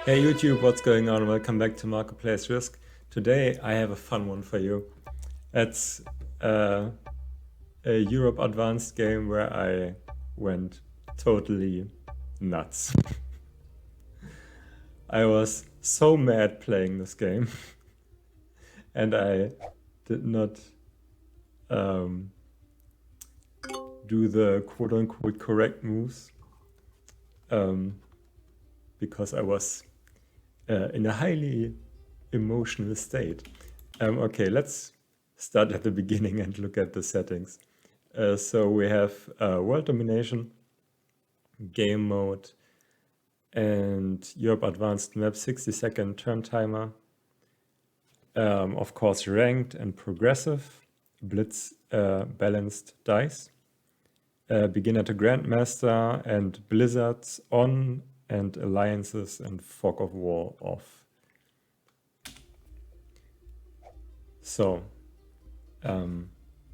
Hey YouTube, what's going on? Welcome back to Marketplace Risk. Today I have a fun one for you. It's a Europe Advanced game where I went totally nuts. I was so mad playing this game and I did not do the quote-unquote correct moves because I was in a highly emotional state. Okay, let's start at the beginning and look at the settings. So we have world domination, game mode, and Europe Advanced Map 60-second turn timer. Of course, ranked and progressive, blitz balanced dice, beginner to grandmaster, and blizzards on, and alliances and fog of war off. So I'm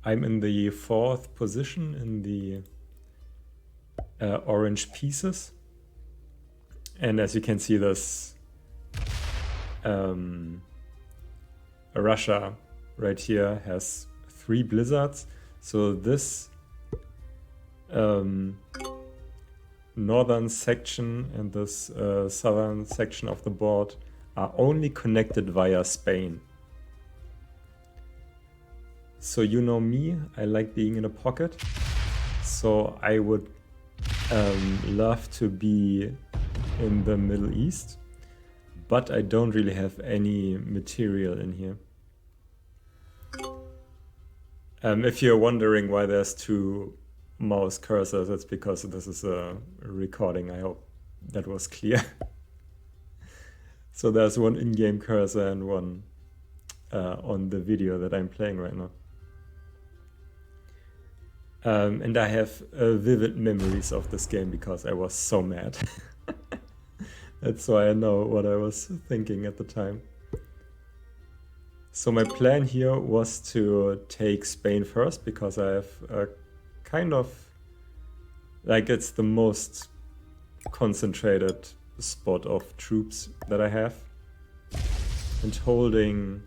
in the 4th position in the orange pieces, and as you can see, this Russia right here has 3 blizzards. So this northern section and this southern section of the board are only connected via Spain. So you know me, I like being in a pocket. So I would love to be in the Middle East, but I don't really have any material in here. If you're wondering why there's 2 mouse cursors, it's because this is a recording. I hope that was clear. So there's one in-game cursor and one on the video that I'm playing right now. And I have vivid memories of this game because I was so mad. That's why I know what I was thinking at the time. So my plan here was to take Spain first because I have a kind of, like, it's the most concentrated spot of troops that I have. And holding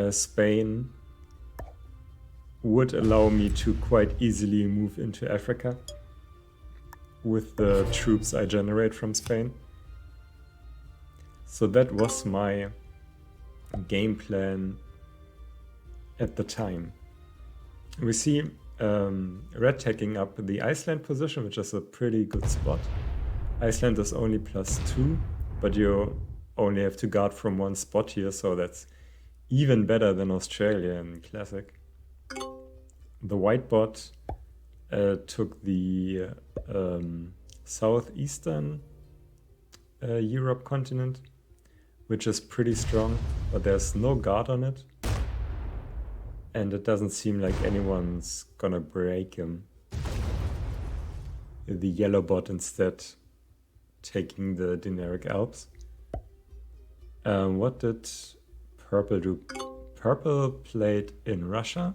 Spain would allow me to quite easily move into Africa with the troops I generate from Spain. So that was my game plan at the time. We see red taking up the Iceland position, which is a pretty good spot. Iceland is only +2, but you only have to guard from 1 spot here, so that's even better than Australia in Classic. The white bot took the southeastern Europe continent, which is pretty strong, but there's no guard on it. And it doesn't seem like anyone's gonna break him. The yellow bot instead taking the Dinaric Alps. What did purple do? Purple played in Russia,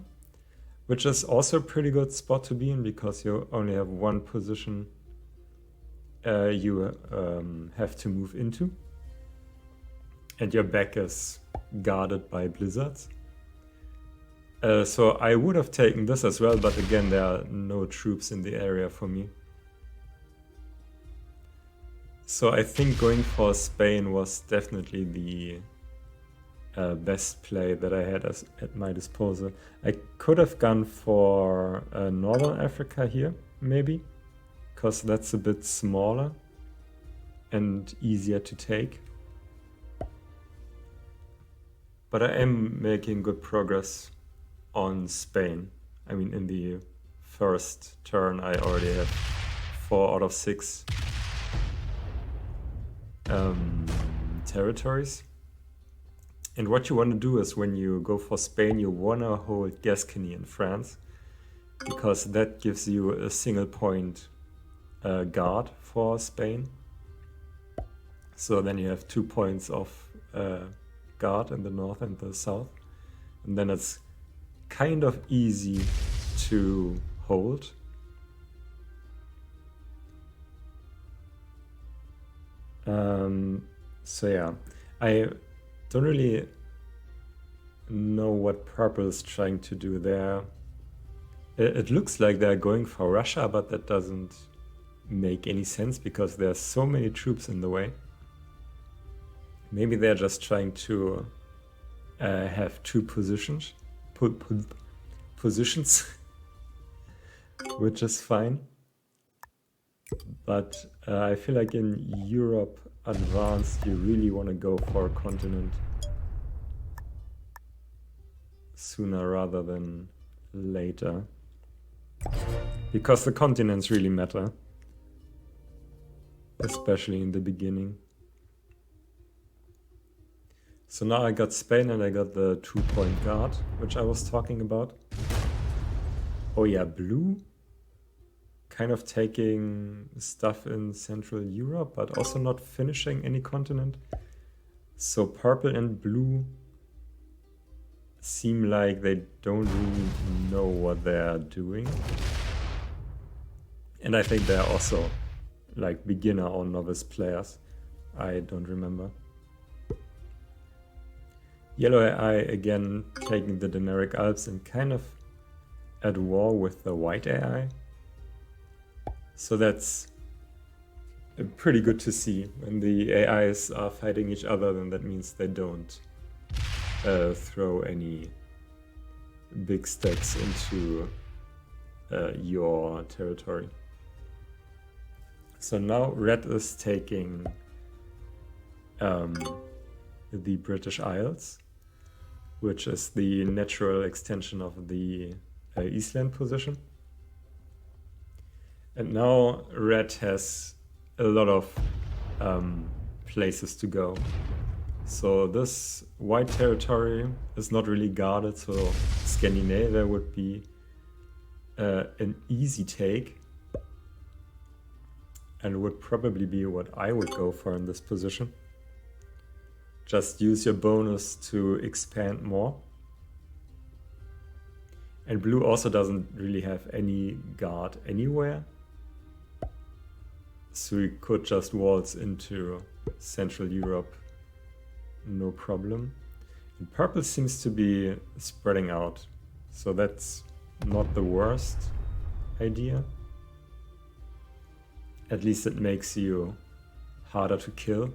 which is also a pretty good spot to be in because you only have 1 position you have to move into. And your back is guarded by blizzards. So I would have taken this as well, but again, there are no troops in the area for me. So I think going for Spain was definitely the best play that I had at my disposal. I could have gone for Northern Africa here, maybe, because that's a bit smaller and easier to take. But I am making good progress on Spain. I mean, in the first turn, I already have 4 out of 6 territories. And what you want to do is when you go for Spain, you want to hold Gascony in France, because that gives you a single point guard for Spain. So then you have 2 points of guard in the north and the south. And then it's kind of easy to hold. So yeah, I don't really know what purple is trying to do there. It looks like they're going for Russia, but that doesn't make any sense because there's so many troops in the way. Maybe they're just trying to have two positions, which is fine. But I feel like in Europe Advanced, you really want to go for a continent sooner rather than later. Because the continents really matter. Especially in the beginning. So now I got Spain and I got the 2-point guard, which I was talking about. Oh yeah, blue. Kind of taking stuff in Central Europe, but also not finishing any continent. So purple and blue seem like they don't really know what they're doing. And I think they're also like beginner or novice players. I don't remember. Yellow AI again taking the Dinaric Alps and kind of at war with the white AI. So that's pretty good to see. When the AIs are fighting each other, then that means they don't throw any big stacks into your territory. So now red is taking the British Isles, which is the natural extension of the Eastland position. And now red has a lot of places to go. So this white territory is not really guarded, so Scandinavia would be an easy take and would probably be what I would go for in this position. Just use your bonus to expand more. And blue also doesn't really have any guard anywhere. So we could just waltz into Central Europe, no problem. And purple seems to be spreading out. So that's not the worst idea. At least it makes you harder to kill.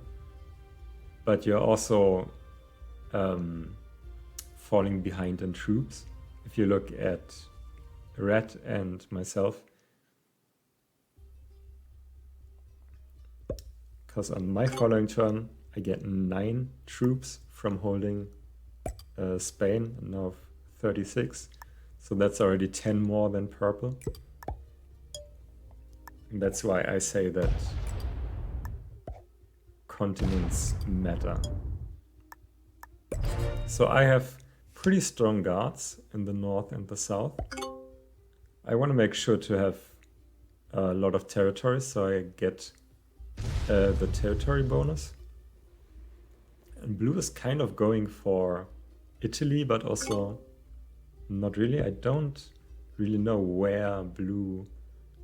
But you're also falling behind in troops. If you look at red and myself. Because on my following turn, I get 9 troops from holding Spain, and now 36. So that's already 10 more than purple. And that's why I say that continents matter. So I have pretty strong guards in the north and the south. I want to make sure to have a lot of territories, so I get the territory bonus. And blue is kind of going for Italy, but also not really. I don't really know where blue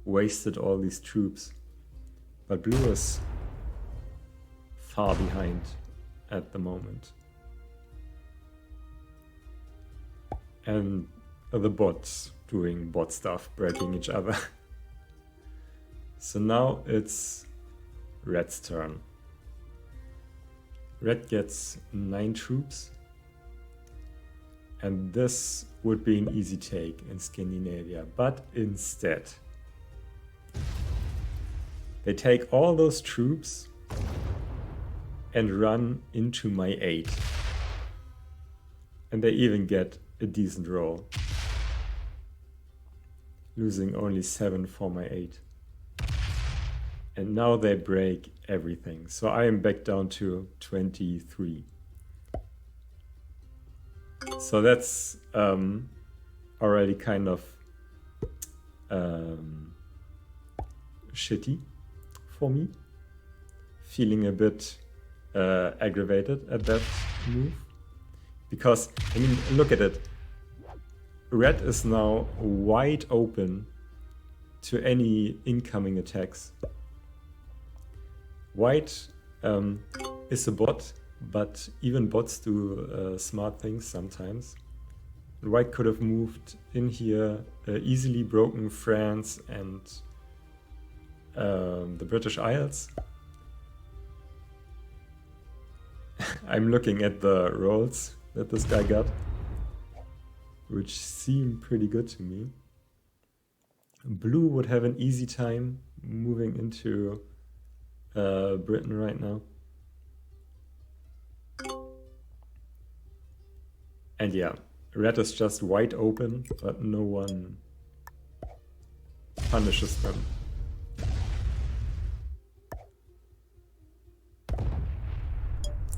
wasted all these troops. But blue is far behind at the moment. And the bots doing bot stuff, breaking each other. So now it's red's turn. Red gets 9 troops. And this would be an easy take in Scandinavia. But instead, they take all those troops and run into my 8. And they even get a decent roll. Losing only 7 for my 8. And now they break everything. So I am back down to 23. So that's already kind of shitty for me. Feeling a bit aggravated at that move. Because, I mean, look at it. Red is now wide open to any incoming attacks. White is a bot, but even bots do smart things sometimes. White could have moved in here, easily broken France and the British Isles. I'm looking at the rolls that this guy got, which seem pretty good to me. Blue would have an easy time moving into Britain right now. And yeah, red is just wide open, but no one punishes them.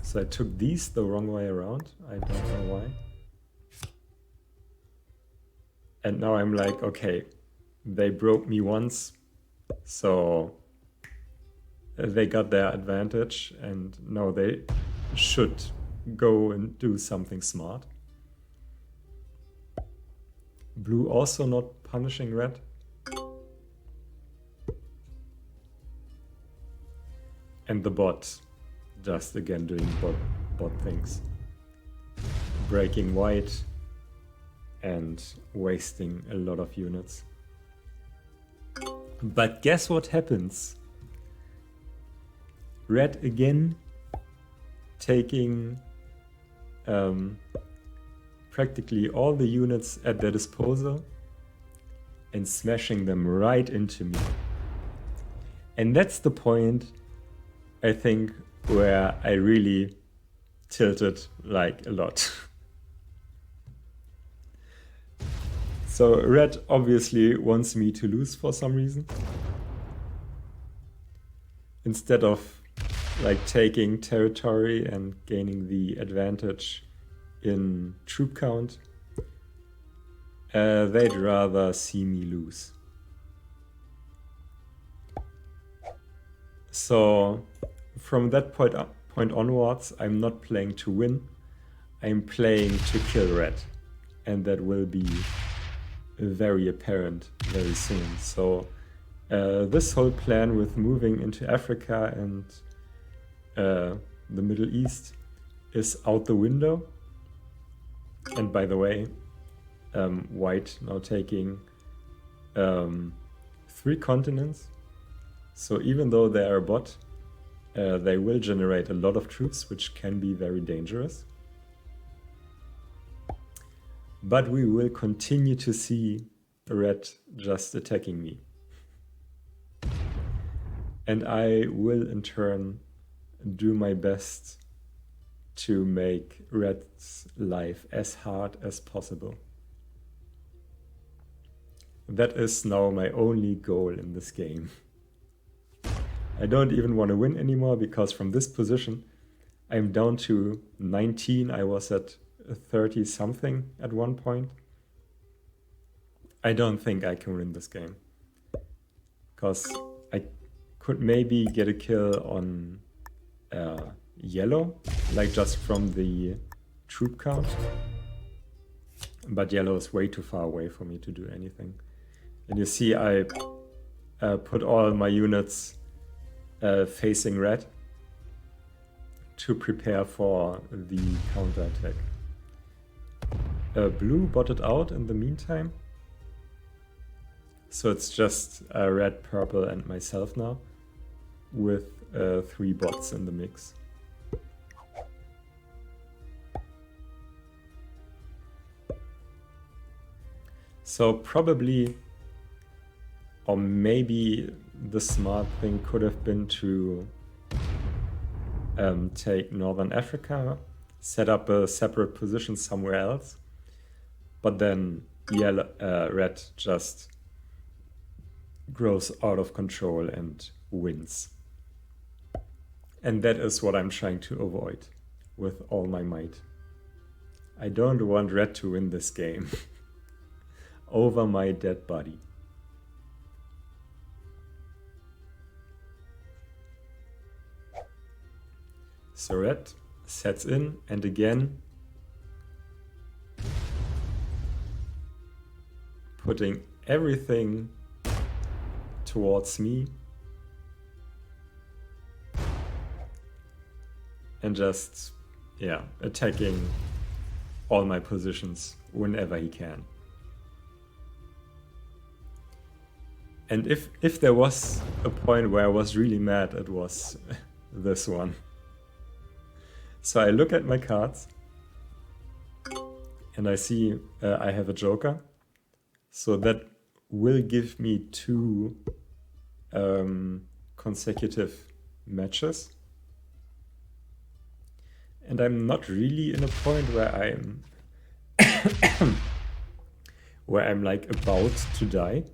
So I took these the wrong way around. I don't know why. And now I'm like, okay, they broke me once, so they got their advantage, and now they should go and do something smart. Blue also not punishing red. And the bot just again doing bot things. Breaking white and wasting a lot of units. But guess what happens? Red again taking practically all the units at their disposal and smashing them right into me. And that's the point, I think, where I really tilted like a lot. So red obviously wants me to lose for some reason. Instead of like taking territory and gaining the advantage in troop count, they'd rather see me lose. So from that point onwards, I'm not playing to win, I'm playing to kill red. And that will be very apparent very soon. So this whole plan with moving into Africa and the Middle East is out the window. And by the way, white now taking 3 continents. So even though they are a bot, they will generate a lot of troops, which can be very dangerous. But we will continue to see red just attacking me. And I will in turn do my best to make red's life as hard as possible. That is now my only goal in this game. I don't even want to win anymore, because from this position I'm down to 19. I was at 30 something at one point. I don't think I can win this game, because I could maybe get a kill on yellow, like just from the troop count, but yellow is way too far away for me to do anything. And you see I put all my units facing red to prepare for the counterattack. Blue botted out in the meantime, so it's just red, purple and myself now, with 3 bots in the mix. So probably, or maybe the smart thing could have been to take Northern Africa, set up a separate position somewhere else, but then red just grows out of control and wins. And that is what I'm trying to avoid with all my might. I don't want red to win this game over my dead body. So red sets in, and again putting everything towards me. and just, yeah, attacking all my positions whenever he can. And if there was a point where I was really mad, it was this one. So I look at my cards and I see I have a joker. So that will give me 2 consecutive matches. And I'm not really in a point where I'm like about to die,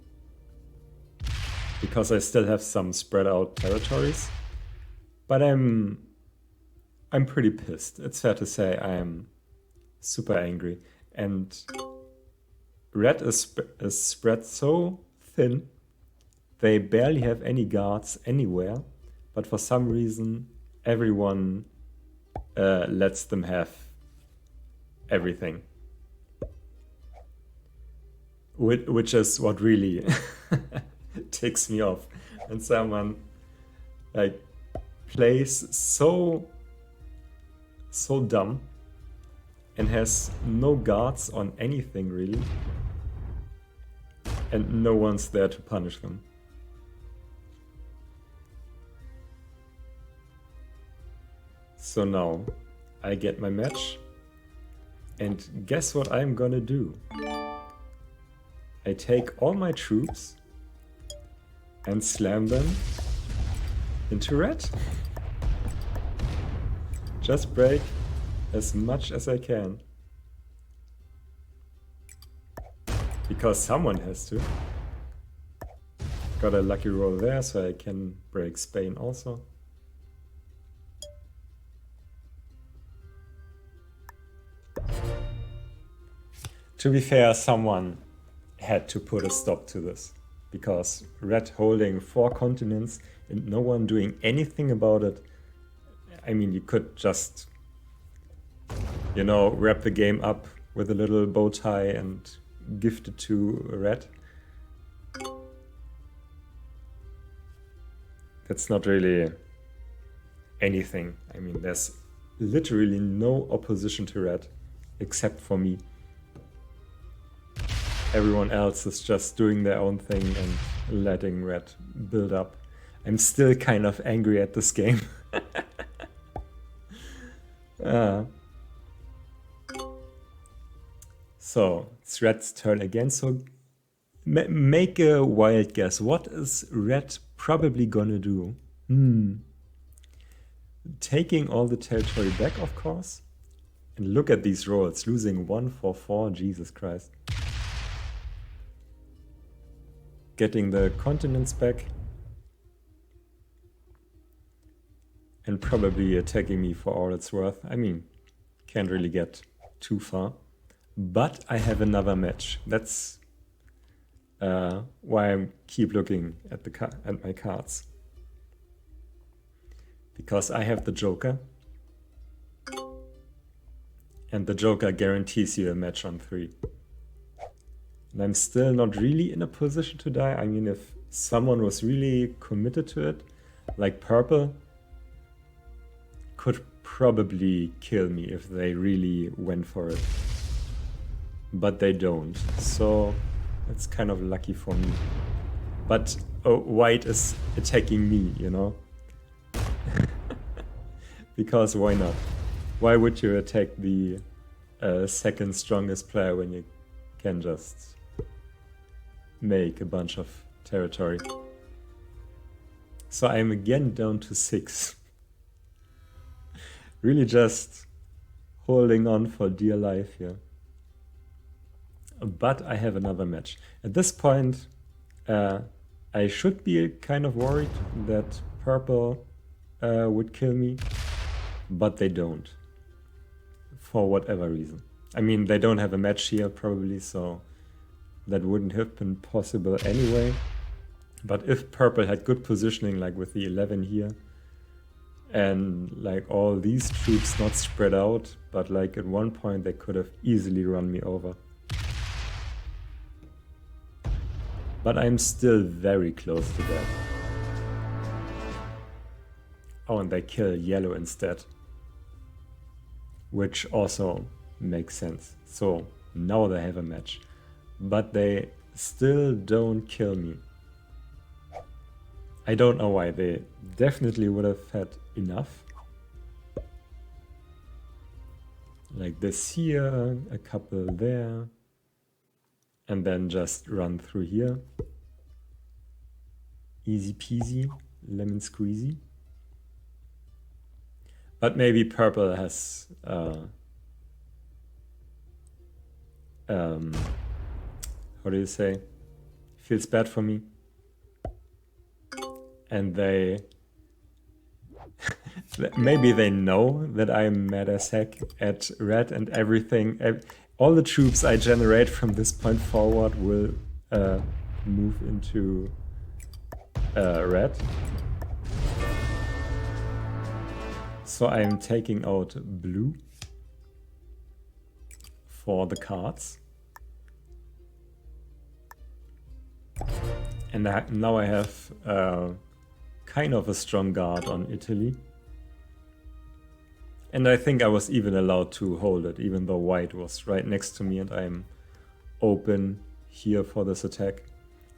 because I still have some spread out territories. But I'm pretty pissed. It's fair to say I am super angry. And red is spread so thin, they barely have any guards anywhere, but for some reason everyone lets them have everything. Which is what really ticks me off. And someone like plays so dumb and has no guards on anything really, and no one's there to punish them. So now I get my match, and guess what I'm gonna do? I take all my troops and slam them into red. Just break as much as I can. Because someone has to. Got a lucky roll there, so I can break Spain also. To be fair, someone had to put a stop to this, because red holding 4 continents and no one doing anything about it. I mean, you could just, you know, wrap the game up with a little bow tie and gift it to red. That's not really anything. I mean, there's literally no opposition to red except for me. Everyone else is just doing their own thing and letting red build up. I'm still kind of angry at this game. So it's red's turn again. So make a wild guess. What is red probably gonna do? Taking all the territory back, of course. And look at these rolls. Losing 1 for 4. Jesus Christ. Getting the continents back. And probably attacking me for all it's worth. I mean, can't really get too far. But I have another match. That's why I keep looking at my cards. Because I have the Joker. And the Joker guarantees you a match on 3. And I'm still not really in a position to die. I mean, if someone was really committed to it, like purple, could probably kill me if they really went for it. But they don't. So it's kind of lucky for me. But white is attacking me, you know? Because why not? Why would you attack the second strongest player when you can just make a bunch of territory? So I'm again down to 6. Really just holding on for dear life here. But I have another match. At this point, I should be kind of worried that purple would kill me, but they don't. For whatever reason. I mean, they don't have a match here probably, so that wouldn't have been possible anyway. But if purple had good positioning, like with the 11 here, and like all these troops not spread out, but like at one point they could have easily run me over. But I'm still very close to that. Oh, and they kill yellow instead. which also makes sense. So now they have a match, but they still don't kill me. I don't know why. They definitely would have had enough. Like this here, a couple there, and then just run through here. Easy peasy, lemon squeezy. But maybe purple has how do you say? Feels bad for me. And they maybe they know that I'm mad as heck at red, and everything, all the troops I generate from this point forward will move into red. So I'm taking out blue for the cards. And now I have kind of a strong guard on Italy. And I think I was even allowed to hold it, even though white was right next to me and I'm open here for this attack.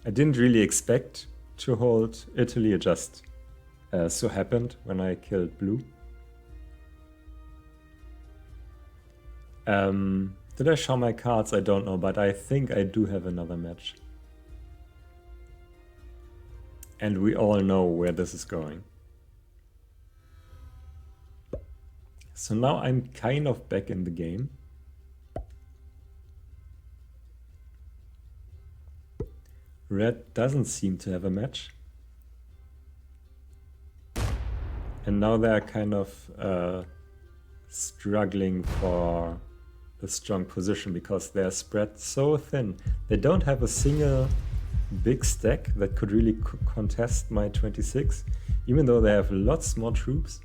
I didn't really expect to hold Italy, it just so happened when I killed blue. Did I show my cards? I don't know, but I think I do have another match. And we all know where this is going. So now I'm kind of back in the game. Red doesn't seem to have a match. And now they're kind of struggling for a strong position because they're spread so thin. They don't have a single big stack that could really contest my 26, even though they have lots more troops.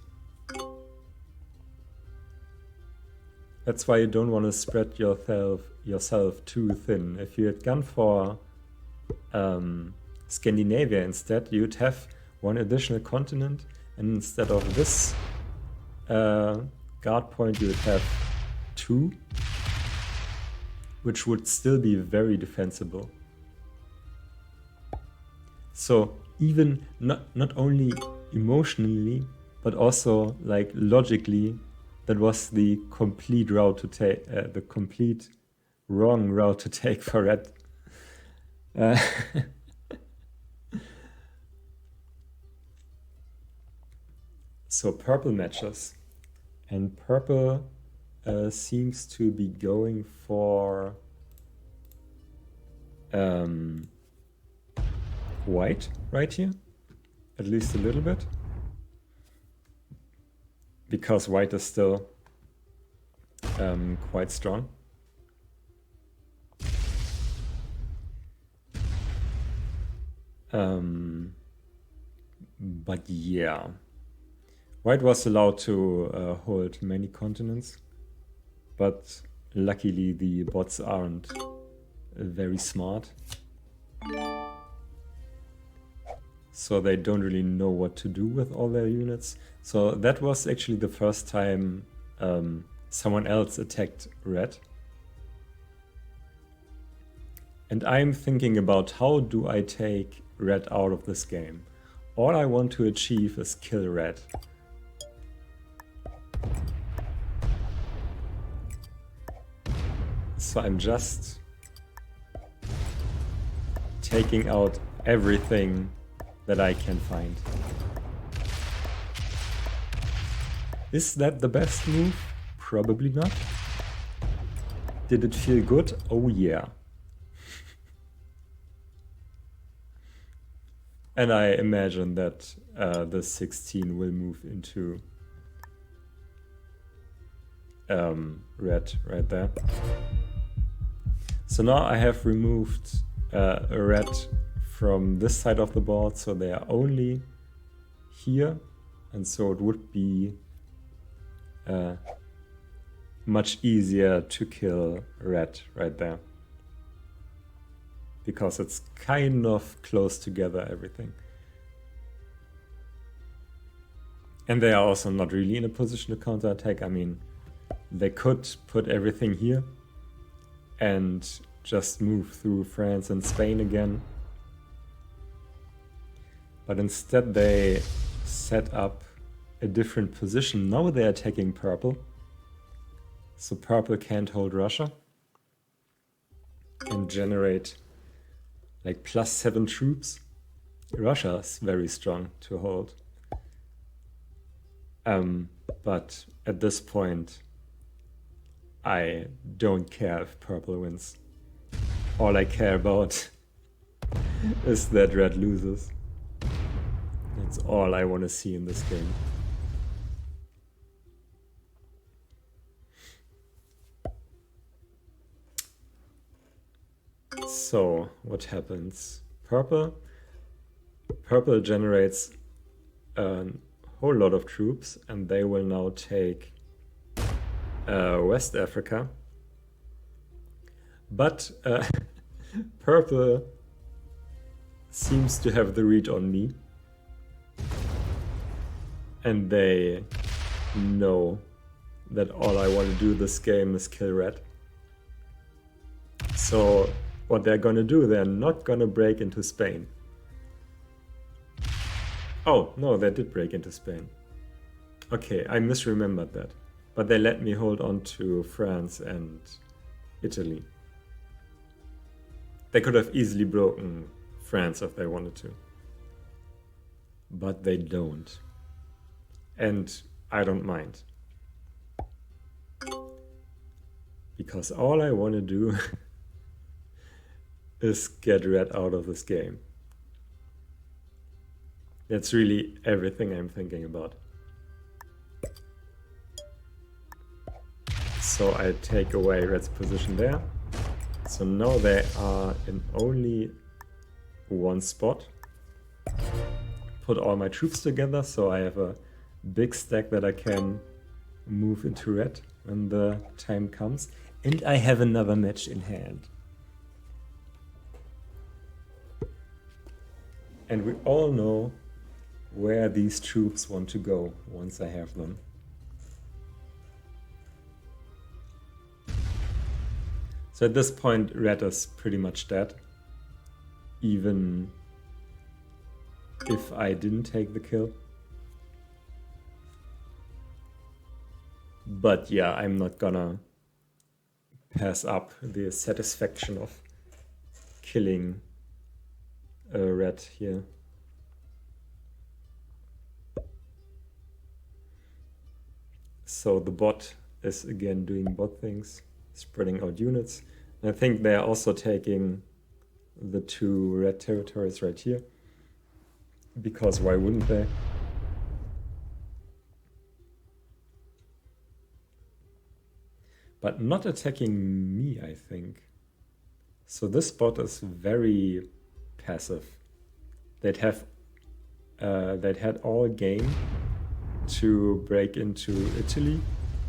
That's why you don't want to spread yourself too thin. If you had gone for Scandinavia instead, you'd have one additional continent, and instead of this guard point, you would have 2, which would still be very defensible. So even not only emotionally, but also like logically, that was the complete route to take, the complete wrong route to take for red. So purple matches, and purple seems to be going for white right here, at least a little bit, because white is still quite strong. But yeah, white was allowed to hold many continents, but luckily the bots aren't very smart. So they don't really know what to do with all their units. So that was actually the first time someone else attacked red. And I'm thinking about how do I take red out of this game. All I want to achieve is kill red. So I'm just taking out everything that I can find. Is that the best move? Probably not. Did it feel good? Oh yeah. And I imagine that the 16 will move into red right there. So now I have removed red from this side of the board, so they are only here, and so it would be much easier to kill red right there, because it's kind of close together, everything. And they are also not really in a position to counterattack. I mean, They could put everything here and just move through France and Spain again. But instead they set up a different position. Now they're attacking purple. So purple can't hold Russia and generate like +7 troops. Russia is very strong to hold. But at this point, I don't care if purple wins. All I care about is that red loses. That's all I want to see in this game. So, what happens? Purple generates a whole lot of troops, and they will now take West Africa. But purple seems to have the read on me. And they know that all I want to do this game is kill red. So what they're gonna do, they're not gonna break into Spain. Oh, no, they did break into Spain. Okay, I misremembered that. But they let me hold on to France and Italy. They could have easily broken France if they wanted to. But they don't. And I don't mind. Because all I want to do is get red out of this game. That's really everything I'm thinking about. So I take away red's position there. So now they are in only one spot. Put all my troops together so I have a big stack that I can move into red when the time comes. And I have another match in hand. And we all know where these troops want to go once I have them. So at this point, red is pretty much dead. Even if I didn't take the kill. But yeah, I'm not gonna pass up the satisfaction of killing red here. So the bot is again doing bot things, spreading out units. And I think they're also taking the 2 red territories right here. Because why wouldn't they? But not attacking me, I think. So this bot is very passive. They'd had all game to break into Italy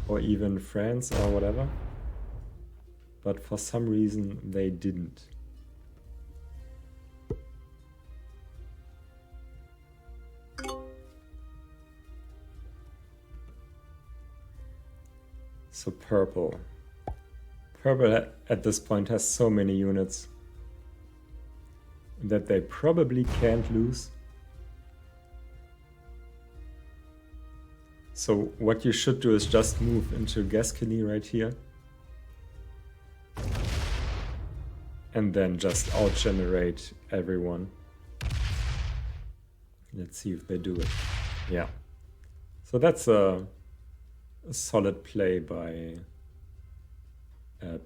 or even France or whatever. But for some reason they didn't. So purple. Purple at this point has so many units that they probably can't lose. So what you should do is just move into Gascony right here. And then just out-generate everyone. Let's see if they do it. Yeah. So that's a solid play by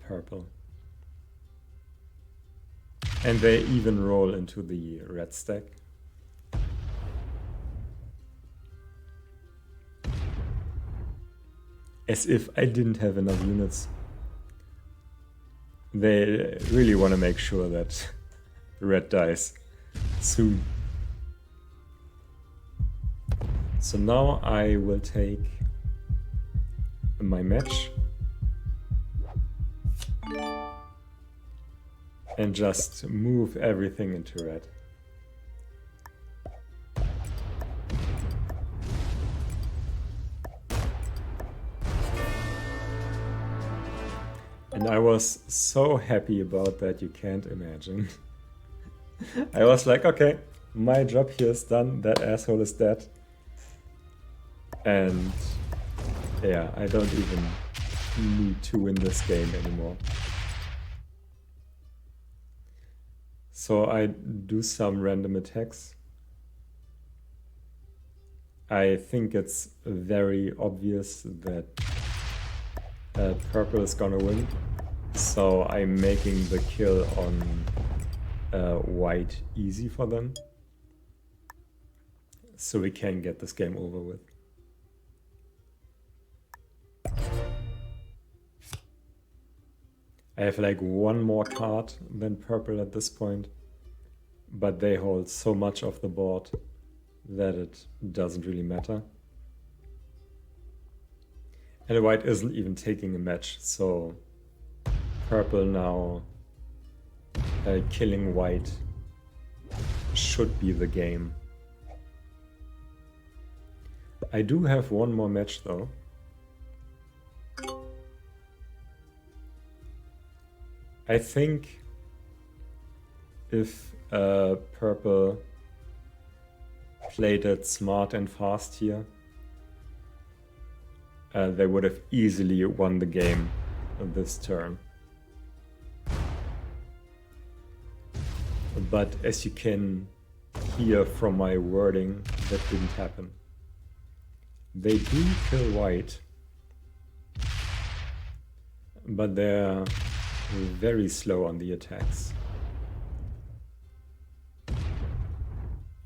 purple. And they even roll into the red stack. As if I didn't have enough units. They really want to make sure that red dies soon. So now I will take my match and just move everything into red. And I was so happy about that, you can't imagine. I was like, okay, my job here is done, that asshole is dead. And yeah, I don't even need to win this game anymore. So I do some random attacks. I think it's very obvious that purple is gonna win. So I'm making the kill on white easy for them. So we can get this game over with. I have like one more card than purple at this point, but they hold so much of the board that it doesn't really matter. And white isn't even taking a match, so purple now killing white should be the game. I do have one more match though. I think if purple played it smart and fast here, they would have easily won the game this turn. But as you can hear from my wording, that didn't happen. They do kill white, but they're very slow on the attacks.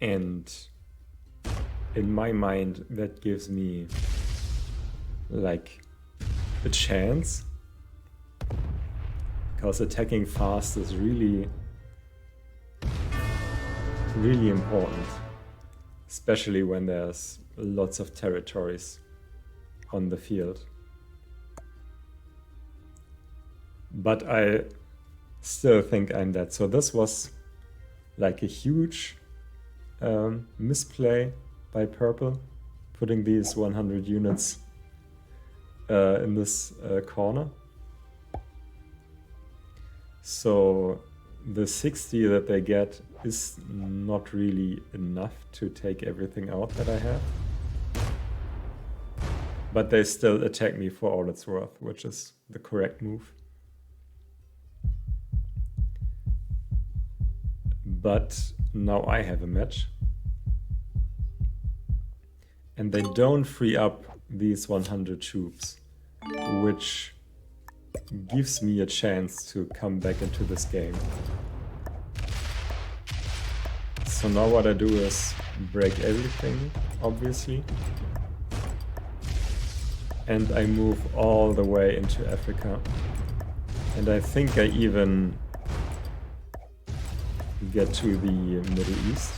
And in my mind, that gives me like a chance, because attacking fast is really important, especially when there's lots of territories on the field. But I still think I'm dead. So this was like a huge misplay by purple, putting these 100 units in this corner. So the 60 that they get is not really enough to take everything out that I have. But they still attack me for all it's worth, which is the correct move. But now I have a match. And they don't free up these 100 troops, which gives me a chance to come back into this game. So now what I do is break everything, obviously. And I move all the way into Africa. And I think I even get to the Middle East.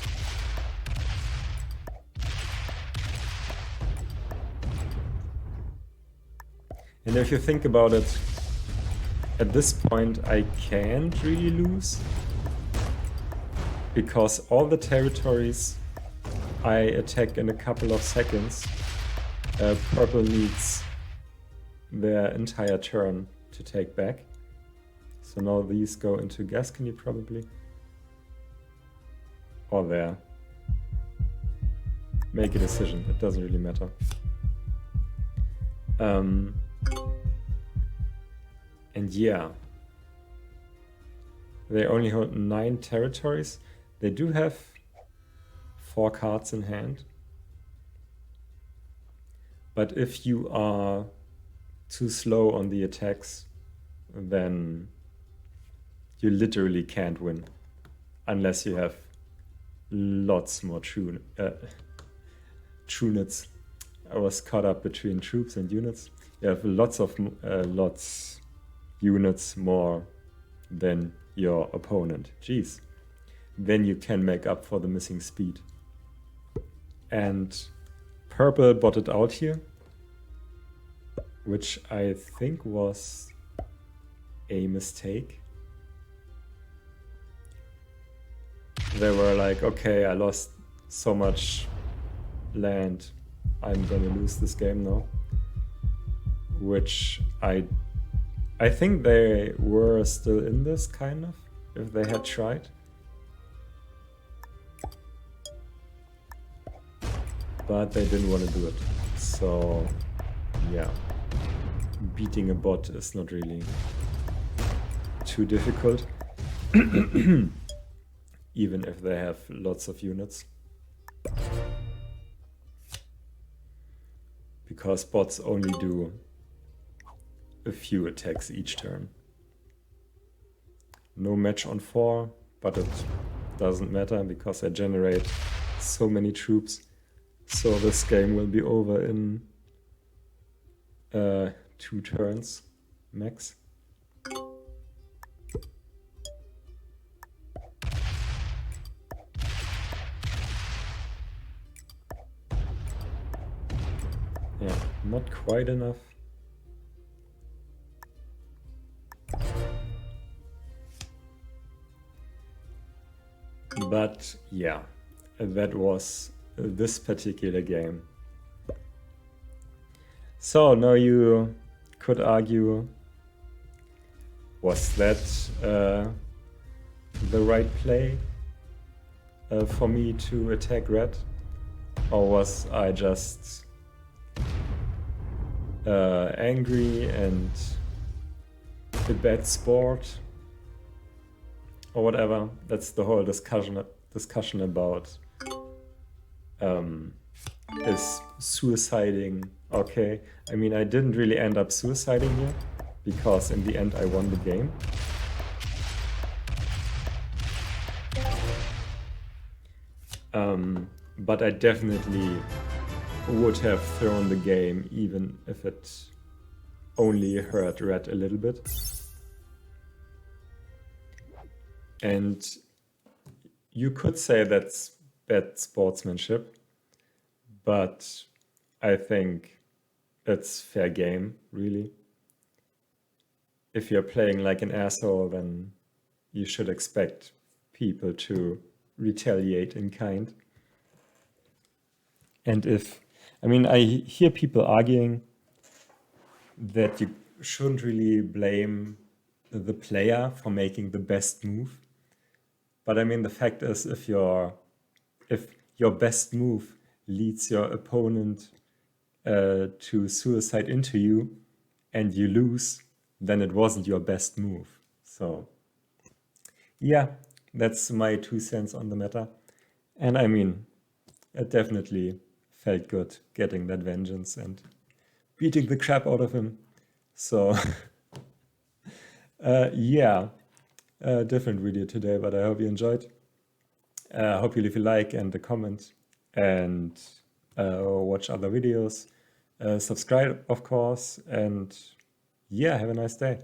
And if you think about it, at this point I can't really lose, because all the territories I attack in a couple of seconds, purple needs their entire turn to take back. So now these go into Gascony probably. Or there. Make a decision, it doesn't really matter. And yeah, they only hold 9 territories. They do have 4 cards in hand. But if you are too slow on the attacks, then you literally can't win. Unless you have lots more units. I was caught up between troops and units. You have lots units more than your opponent. Jeez. Then you can make up for the missing speed. And purple botted out here, which I think was a mistake. They were like, okay, I lost so much land, I'm gonna lose this game now. Which I I think they were still in this, kind of, if they had tried. But they didn't want to do it. So, yeah. Beating a bot is not really too difficult. Even if they have lots of units. Because bots only do a few attacks each turn. No match on 4, but it doesn't matter because I generate so many troops. So this game will be over in 2 turns max. Yeah, not quite enough. But yeah, that was this particular game. So now you could argue, was that the right play for me to attack red? Or was I just angry and a bad sport? Or whatever. That's the whole discussion about is suiciding okay? I mean, I didn't really end up suiciding here because in the end I won the game. But I definitely would have thrown the game even if it only hurt red a little bit. And you could say that's bad sportsmanship, but I think it's fair game, really. If you're playing like an asshole, then you should expect people to retaliate in kind. And I mean, I hear people arguing that you shouldn't really blame the player for making the best move. But I mean, the fact is, if your best move leads your opponent to suicide into you and you lose, then it wasn't your best move. So yeah, that's my 2 cents on the matter. And I mean, it definitely felt good getting that vengeance and beating the crap out of him. So yeah, different video today, but I hope you enjoyed. I hope you leave a like and a comment and watch other videos. Subscribe, of course, and yeah, have a nice day.